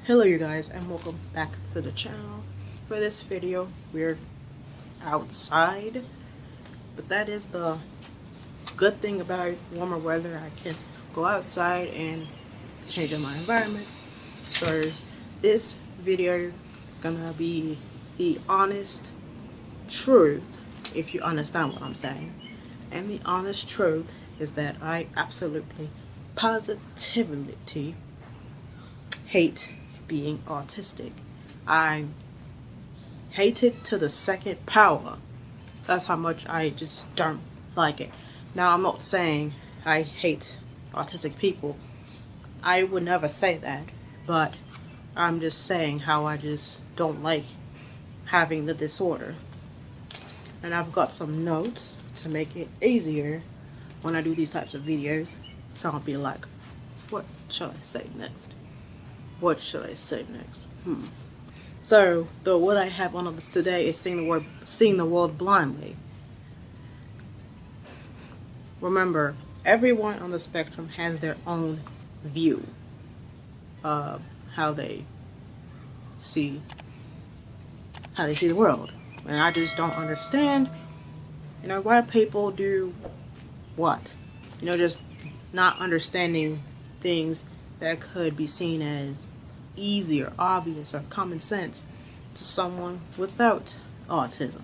Hello you guys, and welcome back to the channel. For this video we're outside, but that is the good thing about warmer weather. I can go outside and change up my environment. So this video is gonna be the honest truth, if you understand what I'm saying. And the honest truth is that I absolutely positively hate being autistic. I hate it to the second power. That's how much I just don't like it. Now, I'm not saying I hate autistic people. I would never say that, but I'm just saying how I just don't like having the disorder. And I've got some notes to make it easier when I do these types of videos, so I'll be like, what shall I say next? What should I say next? So what I have on this today is seeing the world blindly. Remember, everyone on the spectrum has their own view of how they see the world, and I just don't understand, why people do what, just not understanding things that could be seen as easy or obvious or common sense to someone without autism.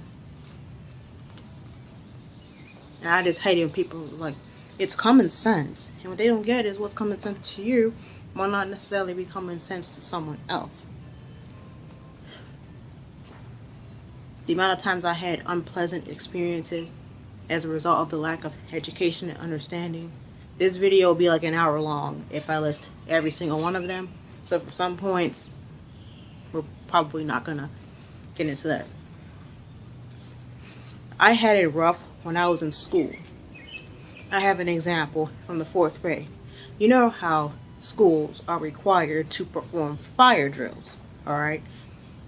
And I just hate it when people like, it's common sense, and what they don't get is what's common sense to you might not necessarily be common sense to someone else. The amount of times I had unpleasant experiences as a result of the lack of education and understanding. This video will be like an hour long if I list every single one of them. So for some points, we're probably not gonna get into that. I had it rough when I was in school. I have an example from the 4th grade. You know how schools are required to perform fire drills, alright?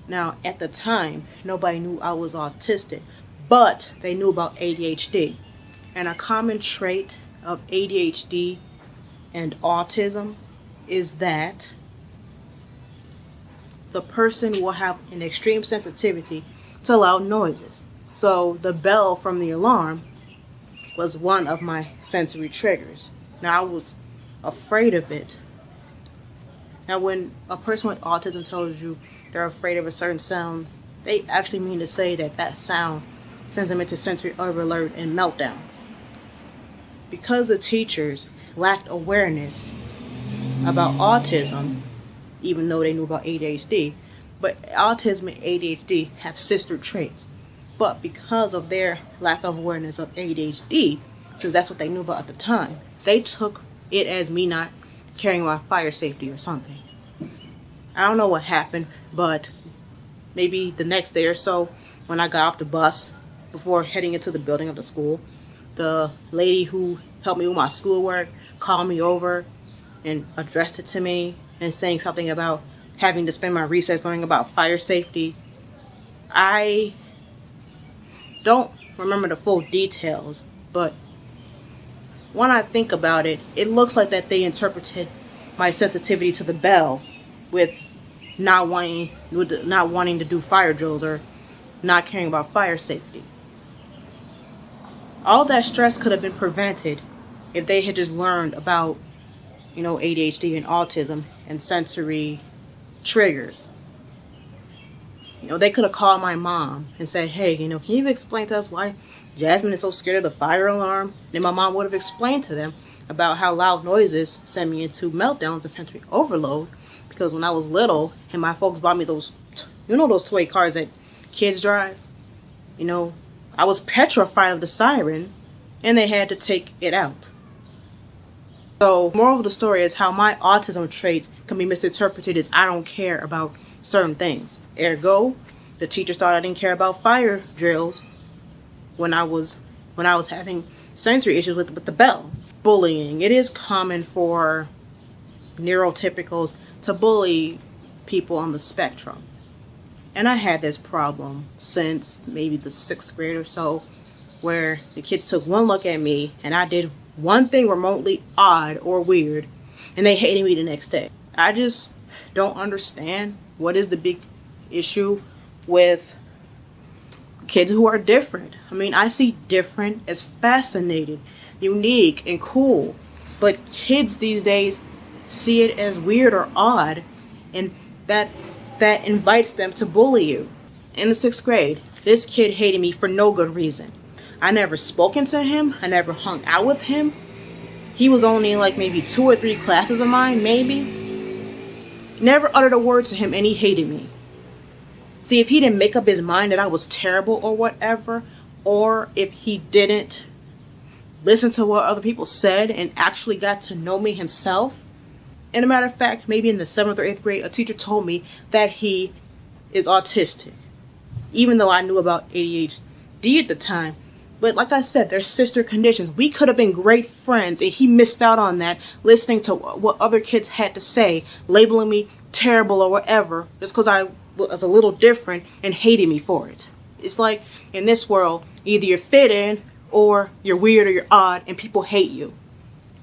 Now, at the time, nobody knew I was autistic, but they knew about ADHD. And a common trait of ADHD and autism is that the person will have an extreme sensitivity to loud noises. So the bell from the alarm was one of my sensory triggers. Now, I was afraid of it. Now, when a person with autism tells you they're afraid of a certain sound, they actually mean to say that that sound sends them into sensory overload and meltdowns. Because the teachers lacked awareness about autism, even though they knew about ADHD, but autism and ADHD have sister traits. But because of their lack of awareness of ADHD, since that's what they knew about at the time, they took it as me not caring about fire safety or something. I don't know what happened, but maybe the next day or so, when I got off the bus before heading into the building of the school, the lady who helped me with my schoolwork called me over and addressed it to me and saying something about having to spend my recess learning about fire safety. I don't remember the full details, but when I think about it, it looks like that they interpreted my sensitivity to the bell with not wanting to do fire drills or not caring about fire safety. All that stress could have been prevented if they had just learned about, ADHD and autism and sensory triggers. They could have called my mom and said, hey, can you explain to us why Jasmine is so scared of the fire alarm? And then my mom would have explained to them about how loud noises send me into meltdowns and sensory overload. Because when I was little and my folks bought me those, those toy cars that kids drive, I was petrified of the siren, and they had to take it out. So, moral of the story is how my autism traits can be misinterpreted as I don't care about certain things. Ergo, the teachers thought I didn't care about fire drills when I was having sensory issues with the bell. Bullying. It is common for neurotypicals to bully people on the spectrum. And I had this problem since maybe the 6th grade or so, where the kids took one look at me and I did one thing remotely odd or weird, and they hated me the next day. I just don't understand what is the big issue with kids who are different. I mean, I see different as fascinating, unique, and cool. But kids these days see it as weird or odd, and that invites them to bully you. In the 6th grade, this kid hated me for no good reason. I never spoken to him. I never hung out with him. He was only like maybe 2 or 3 classes of mine, maybe. Never uttered a word to him, and he hated me. See, if he didn't make up his mind that I was terrible or whatever, or if he didn't listen to what other people said and actually got to know me himself. And a matter of fact, maybe in the 7th or 8th grade, a teacher told me that he is autistic, even though I knew about ADHD at the time. But like I said, they're sister conditions. We could have been great friends, and he missed out on that, listening to what other kids had to say, labeling me terrible or whatever, just because I was a little different and hated me for it. It's like, in this world, either you're fit in or you're weird or you're odd, and people hate you.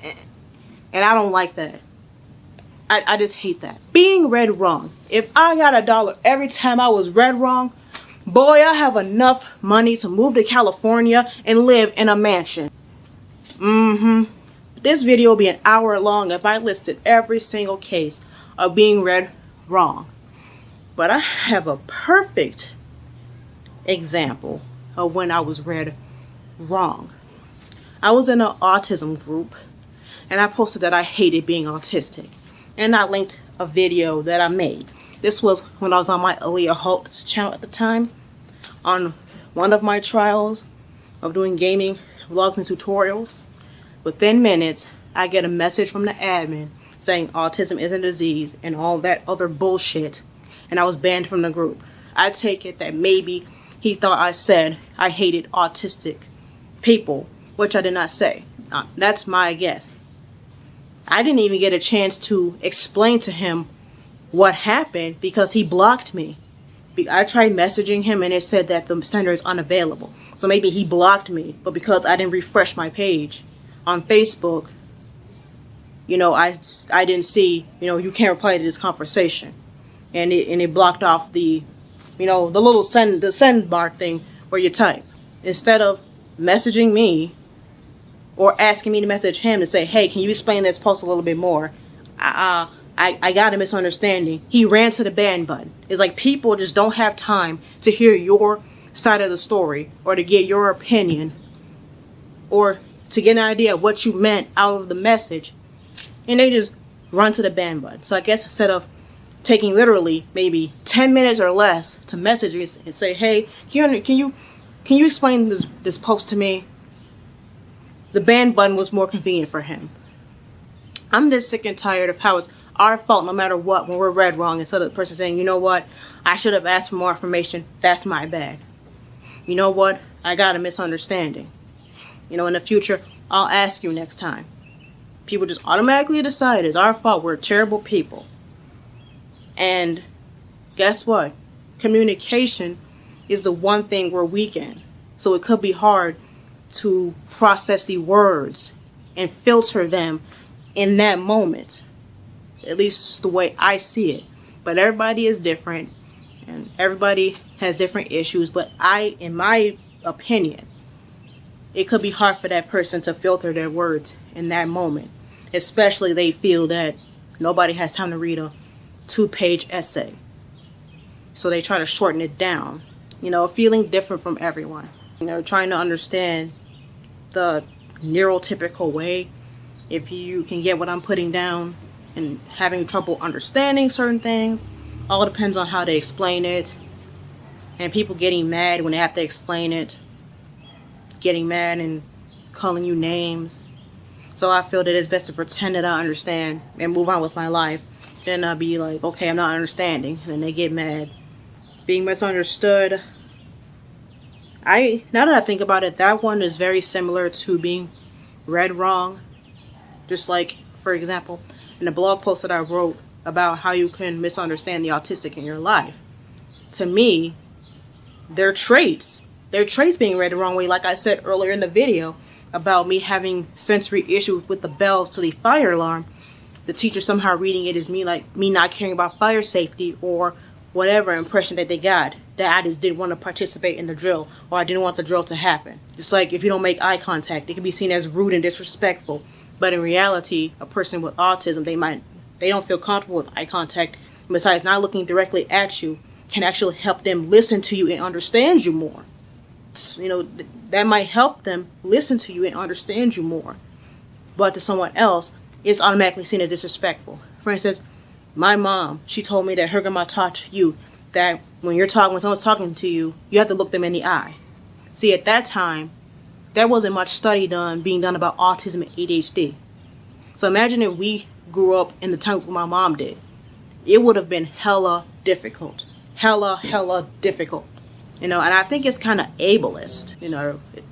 And I don't like that. I just hate that. Being read wrong. If I got $1 every time I was read wrong, boy, I have enough money to move to California and live in a mansion. This video will be an hour long if I listed every single case of being read wrong. But I have a perfect example of when I was read wrong. I was in an autism group, and I posted that I hated being autistic. And I linked a video that I made. This was when I was on my Aaliyah Holt channel at the time. On one of my trials of doing gaming vlogs and tutorials. Within minutes, I get a message from the admin saying autism is a disease and all that other bullshit. And I was banned from the group. I take it that maybe he thought I said I hated autistic people, which I did not say. That's my guess. I didn't even get a chance to explain to him what happened because he blocked me. I tried messaging him and it said that the sender is unavailable. So maybe he blocked me, but because I didn't refresh my page on Facebook, you know, I didn't see, you know, you can't reply to this conversation. And it blocked off the, you know, the little send bar thing where you type. Instead of messaging me or asking me to message him to say, hey, can you explain this post a little bit more? I got a misunderstanding. He ran to the ban button. It's like people just don't have time to hear your side of the story or to get your opinion or to get an idea of what you meant out of the message. And they just run to the ban button. So I guess instead of taking literally maybe 10 minutes or less to message me and say, hey, can you explain this post to me? The ban button was more convenient for him. I'm just sick and tired of how it's our fault no matter what when we're read wrong, instead of the person saying, you know what, I should have asked for more information, that's my bad. You know what, I got a misunderstanding. You know, in the future, I'll ask you next time. People just automatically decide it's our fault, we're terrible people. And guess what? Communication is the one thing we're weak in. So it could be hard to process the words and filter them in that moment. At least the way I see it. But everybody is different and everybody has different issues. But in my opinion, it could be hard for that person to filter their words in that moment. Especially they feel that nobody has time to read a 2-page essay. So they try to shorten it down. You know, feeling different from everyone. You know, trying to understand the neurotypical way. If you can get what I'm putting down and having trouble understanding certain things, all depends on how they explain it. And people getting mad when they have to explain it. Getting mad and calling you names. So I feel that it's best to pretend that I understand and move on with my life. Then I'll be like, okay, I'm not understanding. And then they get mad. Being misunderstood. Now that I think about it, that one is very similar to being read wrong. Just like, for example, in the blog post that I wrote about how you can misunderstand the autistic in your life. To me, they're traits. They're traits being read the wrong way. Like I said earlier in the video about me having sensory issues with the bell to the fire alarm. the teacher somehow reading it as me not caring about fire safety, or whatever impression that they got, that I just didn't want to participate in the drill, or I didn't want the drill to happen. Just like if you don't make eye contact, it can be seen as rude and disrespectful. But in reality, a person with autism, they don't feel comfortable with eye contact. Besides, not looking directly at you can actually help them listen to you and understand you more. That might help them listen to you and understand you more. But to someone else, it's automatically seen as disrespectful. For instance, my mom, she told me that her grandma taught you that when someone's talking to you, you have to look them in the eye. See, at that time, there wasn't much study being done about autism and ADHD. So imagine if we grew up in the times when my mom did. It would have been hella difficult. Hella difficult. And I think it's kind of ableist.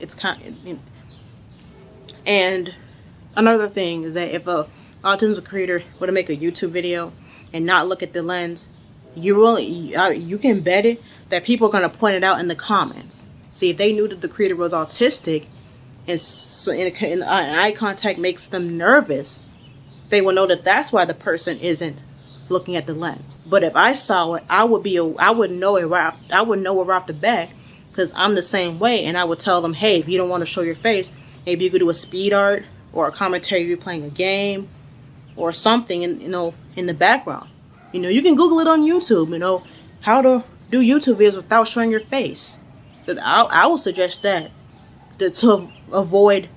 It's kind of, and another thing is that if a autism creator were to make a YouTube video and not look at the lens, you can bet it that people are going to point it out in the comments. See, if they knew that the creator was autistic, and so and eye contact makes them nervous, they will know that that's why the person isn't looking at the lens. But if I saw it, I would know it right off the bat, because I'm the same way, and I would tell them, hey, if you don't want to show your face, maybe you could do a speed art or a commentary if you're playing a game or something in the background. You can Google it on YouTube, how to do YouTube videos without showing your face. I would suggest that to avoid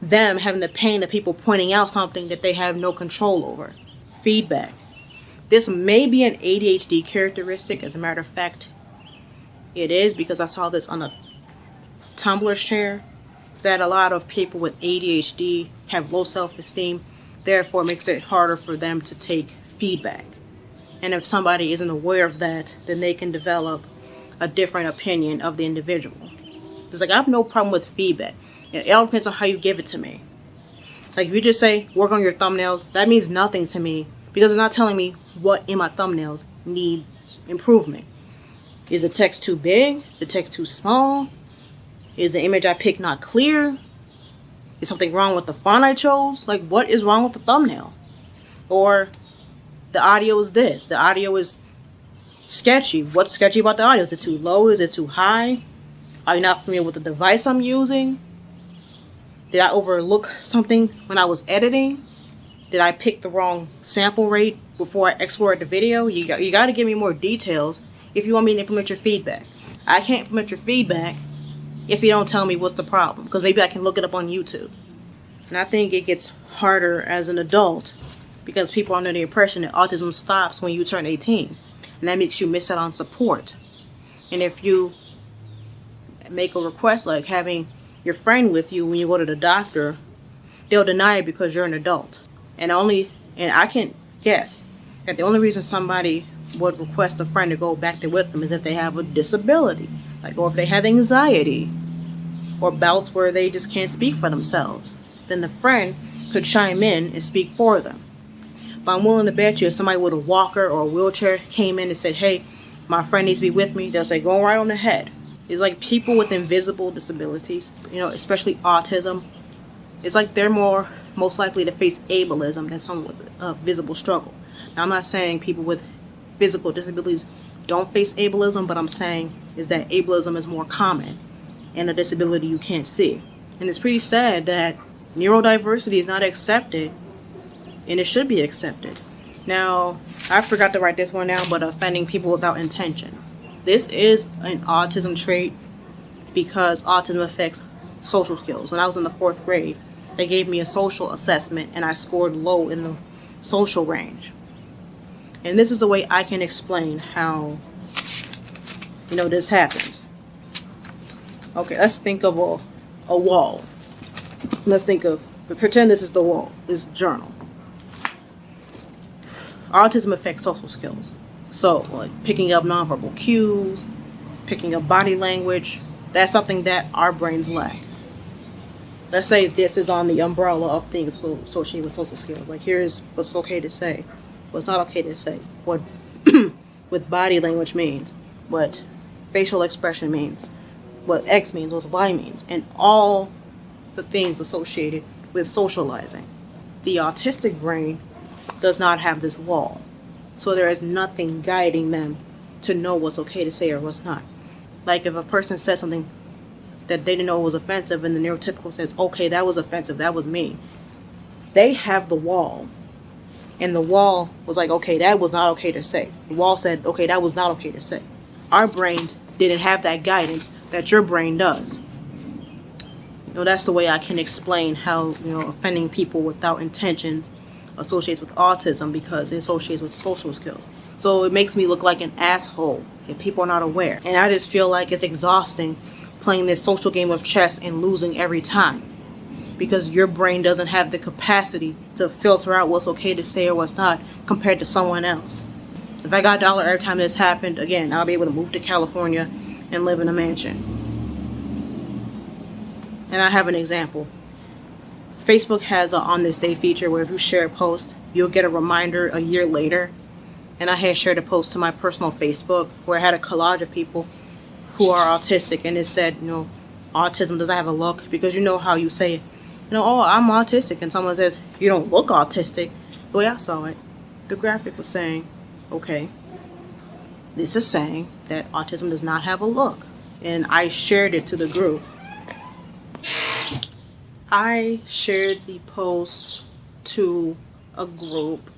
them having the pain of people pointing out something that they have no control over. Feedback. This may be an ADHD characteristic. As a matter of fact, it is, because I saw this on a Tumblr share, that a lot of people with ADHD have low self-esteem, therefore it makes it harder for them to take feedback. And if somebody isn't aware of that, then they can develop a different opinion of the individual. It's like, I have no problem with feedback. It all depends on how you give it to me. Like, if you just say, work on your thumbnails, that means nothing to me, because it's not telling me what in my thumbnails needs improvement. Is the text too big? The text too small? Is the image I picked not clear? Is something wrong with the font I chose? Like, what is wrong with the thumbnail? Or the audio is this. The audio is sketchy. What's sketchy about the audio? Is it too low? Is it too high? Are you not familiar with the device I'm using? Did I overlook something when I was editing? Did I pick the wrong sample rate before I export the video? You got to give me more details if you want me to implement your feedback. I can't implement your feedback if you don't tell me what's the problem, because maybe I can look it up on YouTube. And I think it gets harder as an adult because people are under the impression that autism stops when you turn 18, and that makes you miss out on support. And if you make a request like having your friend with you when you go to the doctor, they'll deny it because you're an adult. And I can guess that the only reason somebody would request a friend to go back there with them is if they have a disability, or if they have anxiety or bouts where they just can't speak for themselves. Then the friend could chime in and speak for them. But I'm willing to bet you if somebody with a walker or a wheelchair came in and said, hey, my friend needs to be with me, they'll say, go right on ahead. It's like people with invisible disabilities, especially autism, it's like they're most likely to face ableism than someone with a visible struggle. Now, I'm not saying people with physical disabilities don't face ableism, but I'm saying is that ableism is more common and a disability you can't see. And it's pretty sad that neurodiversity is not accepted, and it should be accepted. Now, I forgot to write this one down, but offending people without intentions. This is an autism trait because autism affects social skills. When I was in the 4th grade, they gave me a social assessment and I scored low in the social range. And this is the way I can explain how, this happens. Okay, let's think of a wall. Pretend this is the wall, this journal. Autism affects social skills. So, like picking up nonverbal cues, picking up body language, that's something that our brains lack. Let's say this is on the umbrella of things associated with social skills. Like, here's what's okay to say, what's not okay to say, what what body language means, what facial expression means, what X means, what Y means, and all the things associated with socializing. The autistic brain does not have this wall. So there is nothing guiding them to know what's okay to say or what's not. Like if a person says something that they didn't know was offensive and the neurotypical says, okay, that was offensive, that was me. They have the wall. And the wall was like, okay, that was not okay to say. The wall said, okay, that was not okay to say. Our brain didn't have that guidance that your brain does. That's the way I can explain how, offending people without intention associates with autism, because it associates with social skills. So it makes me look like an asshole if people are not aware. And I just feel like it's exhausting playing this social game of chess and losing every time, because your brain doesn't have the capacity to filter out what's okay to say or what's not compared to someone else. If I got a dollar every time this happened, again, I'll be able to move to California and live in a mansion. And I have an example. Facebook has an On This Day feature where if you share a post, you'll get a reminder a year later. And I had shared a post to my personal Facebook where I had a collage of people who are autistic, and it said, autism doesn't have a look, because you know how you say, oh, I'm autistic, and someone says, you don't look autistic. The way I saw it, the graphic was saying, okay, this is saying that autism does not have a look. And I shared it to the group. I shared the post to a group,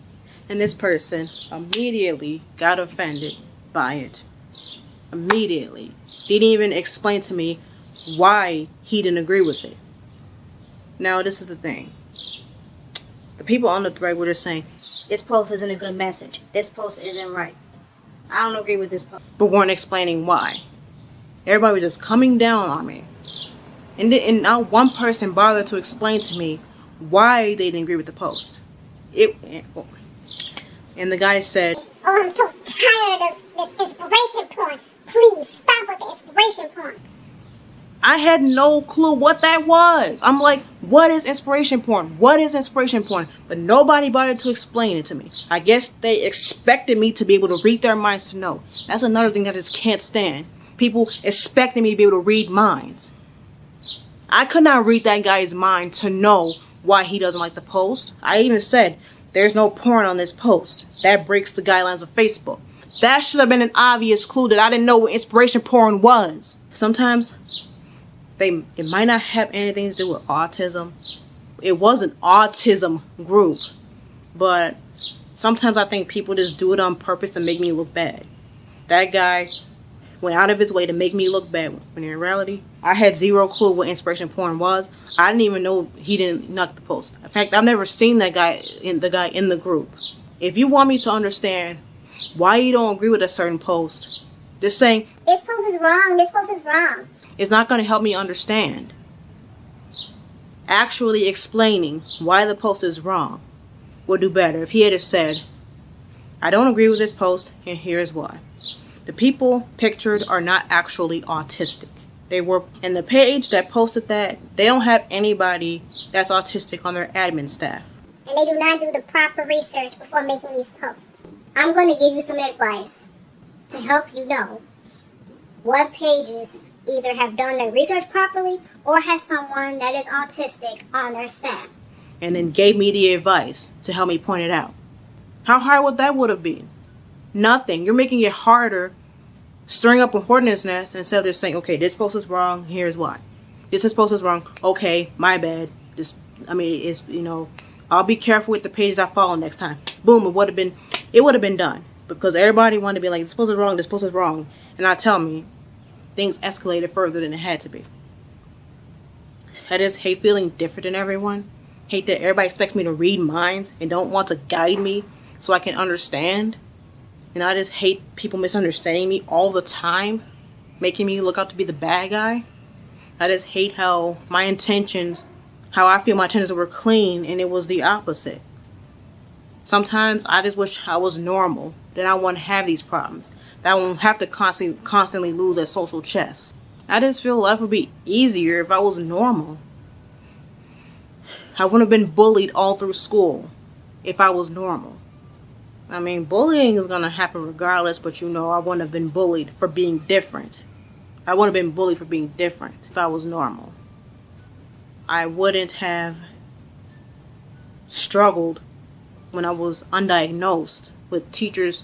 and this person immediately got offended by it. Immediately. Didn't even explain to me why he didn't agree with it. Now, this is the thing. The people on the thread were just saying, this post isn't a good message. This post isn't right. I don't agree with this post. But weren't explaining why. Everybody was just coming down on me. And not one person bothered to explain to me why they didn't agree with the post. And the guy said, oh, I'm so tired of this inspiration porn. Please stop with the inspiration porn. I had no clue what that was. I'm like, what is inspiration porn? What is inspiration porn? But nobody bothered to explain it to me. I guess they expected me to be able to read their minds to know. That's another thing that I just can't stand. People expecting me to be able to read minds. I could not read that guy's mind to know why he doesn't like the post. I even said, there's no porn on this post. That breaks the guidelines of Facebook. That should have been an obvious clue that I didn't know what inspiration porn was. Sometimes it might not have anything to do with autism. It was an autism group. But sometimes I think people just do it on purpose to make me look bad. That guy went out of his way to make me look bad, when in reality, I had zero clue what inspiration porn was. I didn't even know he didn't knock the post. In fact, I've never seen that guy in the group. If you want me to understand why you don't agree with a certain post, just saying, this post is wrong, this post is wrong, it's not going to help me understand. Actually explaining why the post is wrong would do better if he had said, I don't agree with this post, and here's why. The people pictured are not actually autistic. They were in the page that posted that. They don't have anybody that's autistic on their admin staff. And they do not do the proper research before making these posts. I'm going to give you some advice to help you know what pages either have done their research properly or has someone that is autistic on their staff. And then gave me the advice to help me point it out. How hard would have been? Nothing. You're making it harder, stirring up a hornet's nest instead of just saying, okay, this post is wrong, here's why. This post is wrong, okay, my bad. I'll be careful with the pages I follow next time. Boom, it would have been done. Because everybody wanted to be like, this post is wrong, this post is wrong. And now tell me, things escalated further than it had to be. I just hate feeling different than everyone. Hate that everybody expects me to read minds and don't want to guide me so I can understand. And I just hate people misunderstanding me all the time, making me look out to be the bad guy. I just hate how I feel my intentions were clean and it was the opposite. Sometimes I just wish I was normal, that I wouldn't have these problems, that I won't have to constantly lose at social chess. I just feel life would be easier if I was normal. I wouldn't have been bullied all through school if I was normal. I mean, bullying is going to happen regardless, but I wouldn't have been bullied for being different. I wouldn't have been bullied for being different if I was normal. I wouldn't have struggled when I was undiagnosed with teachers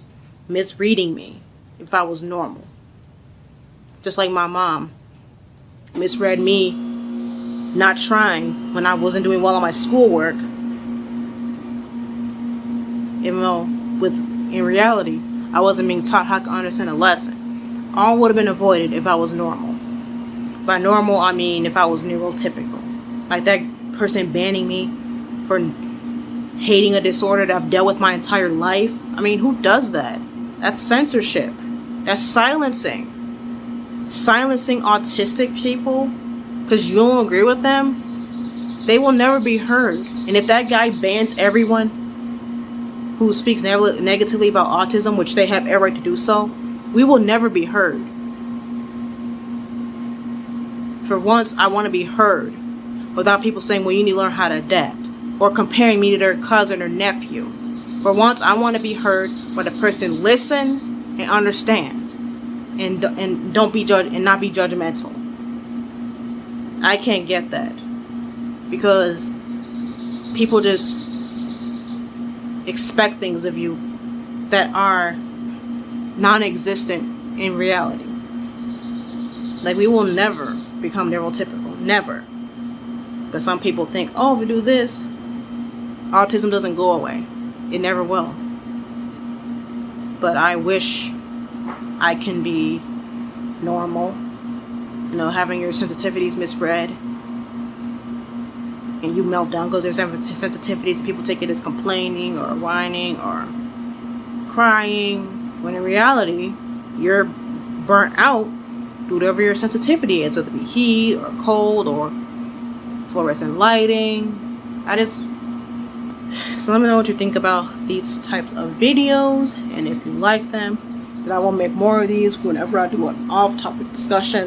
misreading me if I was normal. Just like my mom misread me not trying when I wasn't doing well on my schoolwork, even though in reality I wasn't being taught how to understand a lesson. All would have been avoided if I was normal. By normal, I mean if I was neurotypical. Like that person banning me for hating a disorder that I've dealt with my entire life. I mean, who does that? That's censorship. That's silencing. Silencing autistic people because you don't agree with them, they will never be heard. And if that guy bans everyone who speaks negatively about autism, which they have every right to do so, we will never be heard. For once, I want to be heard without people saying, well, you need to learn how to adapt, or comparing me to their cousin or nephew. For once, I want to be heard where the person listens and understands and don't be judged and not be judgmental. I can't get that because people just expect things of you that are non-existent in reality. Like, we will never become neurotypical, never. But some people think, oh, if we do this, autism doesn't go away. It never will. But I wish I can be normal. You know, having your sensitivities misread and you melt down because there's sensitivities and people take it as complaining or whining or crying, when in reality you're burnt out due to whatever your sensitivity is, whether it be heat or cold or fluorescent lighting. So let me know what you think about these types of videos, and if you like them, then I will make more of these whenever I do an off-topic discussion.